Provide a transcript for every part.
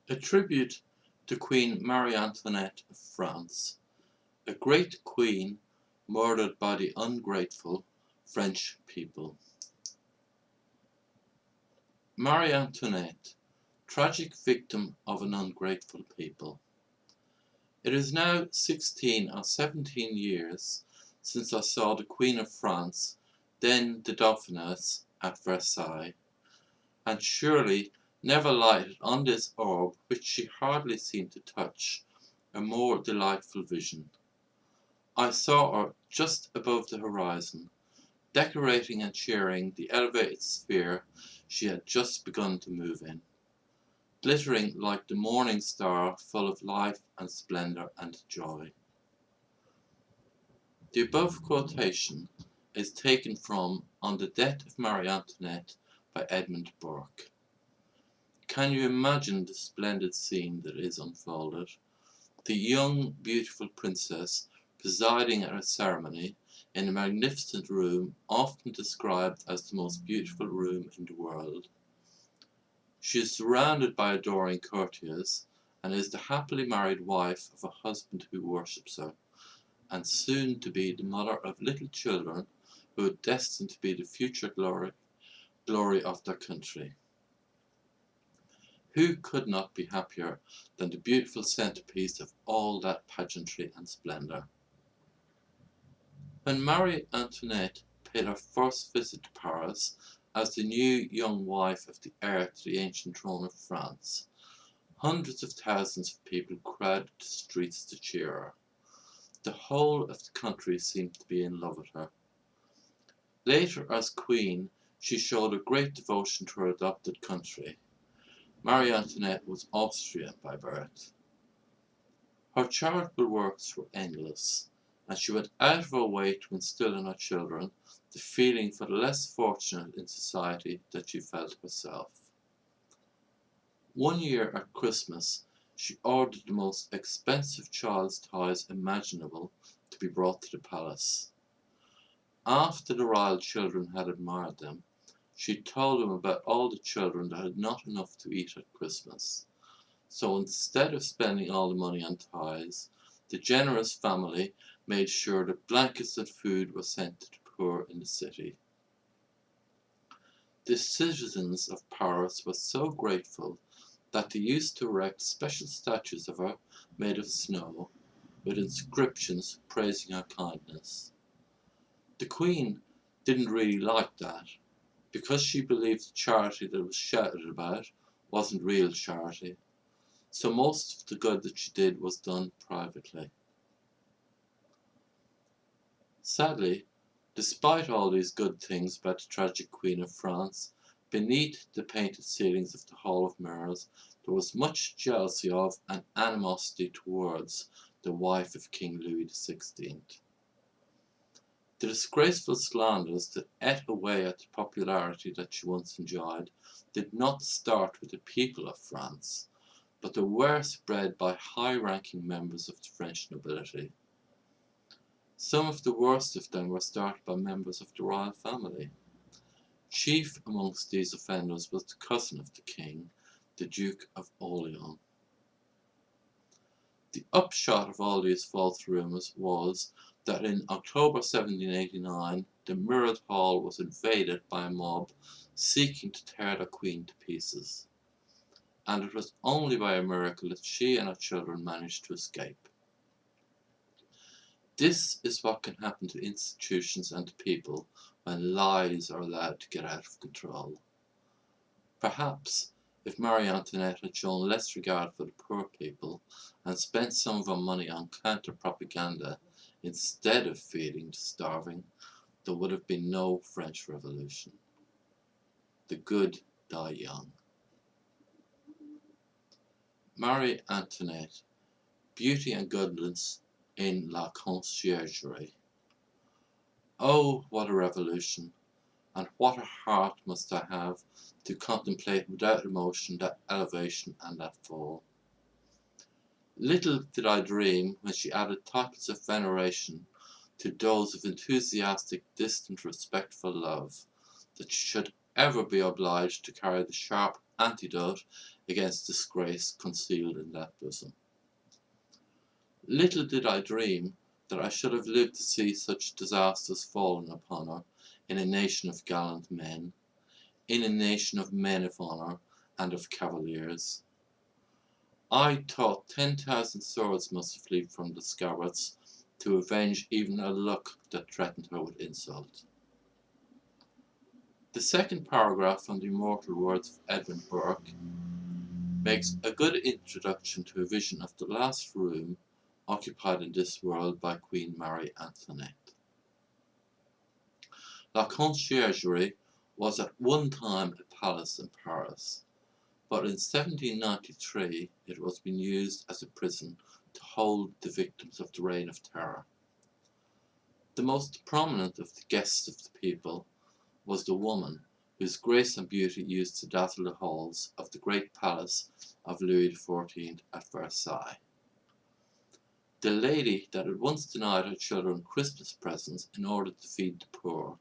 A tribute to Queen Marie Antoinette of France, a great queen murdered by the ungrateful French people. Marie Antoinette, tragic victim of an ungrateful people. It is now 16 or 17 years since I saw the Queen of France, then the Dauphiness, at Versailles, and surely never lighted on this orb which she hardly seemed to touch, a more delightful vision. I saw her just above the horizon, decorating and cheering the elevated sphere she had just begun to move in, glittering like the morning star, full of life and splendour and joy. The above quotation is taken from On the Death of Marie Antoinette by Edmund Burke. Can you imagine the splendid scene that is unfolded? The young, beautiful princess presiding at a ceremony in a magnificent room often described as the most beautiful room in the world. She is surrounded by adoring courtiers and is the happily married wife of a husband who worships her, and soon to be the mother of little children who are destined to be the future glory of their country. Who could not be happier than the beautiful centerpiece of all that pageantry and splendor? When Marie Antoinette paid her first visit to Paris as the new young wife of the heir to the ancient throne of France, hundreds of thousands of people crowded the streets to cheer her. The whole of the country seemed to be in love with her. Later, as queen, she showed a great devotion to her adopted country. Marie Antoinette was Austrian by birth. Her charitable works were endless, and she went out of her way to instill in her children the feeling for the less fortunate in society that she felt herself. One year at Christmas, she ordered the most expensive child's toys imaginable to be brought to the palace. After the royal children had admired them, she told them about all the children that had not enough to eat at Christmas. So instead of spending all the money on toys, the generous family made sure that blankets and food were sent to the poor in the city. The citizens of Paris were so grateful that they used to erect special statues of her made of snow, with inscriptions praising her kindness. The Queen didn't really like that, because she believed the charity that was shouted about wasn't real charity, so most of the good that she did was done privately. Sadly, despite all these good things about the tragic Queen of France, beneath the painted ceilings of the Hall of Mirrors there was much jealousy of and animosity towards the wife of King Louis XVI. The disgraceful slanders that ate away at the popularity that she once enjoyed did not start with the people of France, but they were spread by high-ranking members of the French nobility. Some of the worst of them were started by members of the royal family. Chief amongst these offenders was the cousin of the king, the Duke of Orleans. The upshot of all these false rumours was that in October 1789 the mirrored hall was invaded by a mob seeking to tear the queen to pieces, and it was only by a miracle that she and her children managed to escape. This is what can happen to institutions and to people when lies are allowed to get out of control. Perhaps if Marie Antoinette had shown less regard for the poor people and spent some of her money on counter-propaganda instead of feeding the starving, there would have been no French Revolution. The good die young. Marie Antoinette, beauty and goodness in La Conciergerie. Oh, what a revolution, and what a heart must I have to contemplate without emotion that elevation and that fall. Little did I dream, when she added titles of veneration to those of enthusiastic, distant, respectful love, that she should ever be obliged to carry the sharp antidote against disgrace concealed in that bosom. Little did I dream that I should have lived to see such disasters falling upon her in a nation of gallant men, in a nation of men of honour and of cavaliers. I thought 10,000 swords must flee from the scabbards to avenge even a look that threatened her with insult. The second paragraph from the immortal words of Edmund Burke makes a good introduction to a vision of the last room occupied in this world by Queen Marie Antoinette. La Conciergerie was at one time a palace in Paris, but in 1793 it was being used as a prison to hold the victims of the Reign of Terror. The most prominent of the guests of the people was the woman whose grace and beauty used to dazzle the halls of the great palace of Louis XIV at Versailles. The lady that had once denied her children Christmas presents in order to feed the poor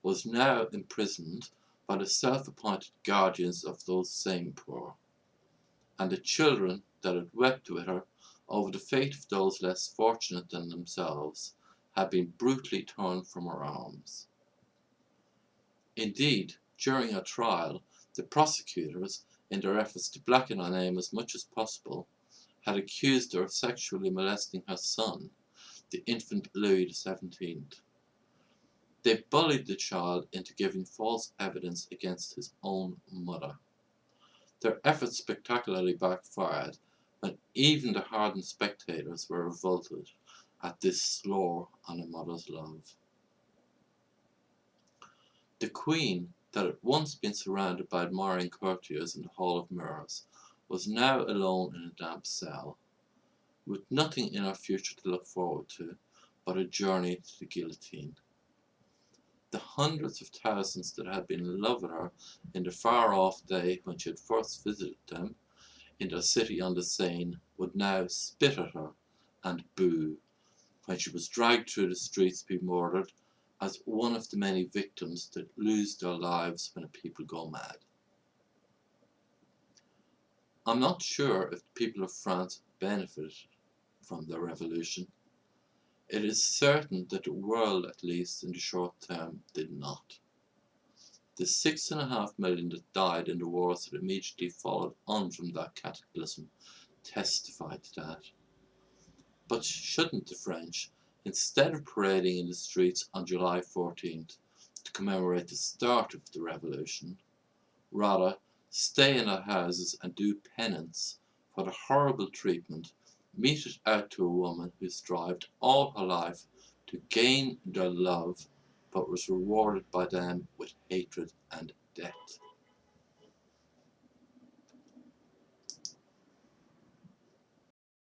was now imprisoned by the self-appointed guardians of those same poor, and the children that had wept with her over the fate of those less fortunate than themselves had been brutally torn from her arms. Indeed, during her trial, the prosecutors, in their efforts to blacken her name as much as possible, had accused her of sexually molesting her son, the infant Louis XVII. They bullied the child into giving false evidence against his own mother. Their efforts spectacularly backfired when even the hardened spectators were revolted at this slur on a mother's love. The Queen, that had once been surrounded by admiring courtiers in the Hall of Mirrors, was now alone in a damp cell, with nothing in her future to look forward to but a journey to the guillotine. The hundreds of thousands that had been in love with her in the far-off day when she had first visited them in their city on the Seine would now spit at her and boo when she was dragged through the streets to be murdered as one of the many victims that lose their lives when people go mad. I'm not sure if the people of France benefited from the revolution. It is certain that the world, at least in the short term, did not. The 6.5 million that died in the wars that immediately followed on from that cataclysm testify to that. But shouldn't the French, instead of parading in the streets on July 14th to commemorate the start of the revolution, rather stay in their houses and do penance for the horrible treatment meted out to a woman who strived all her life to gain their love but was rewarded by them with hatred and death?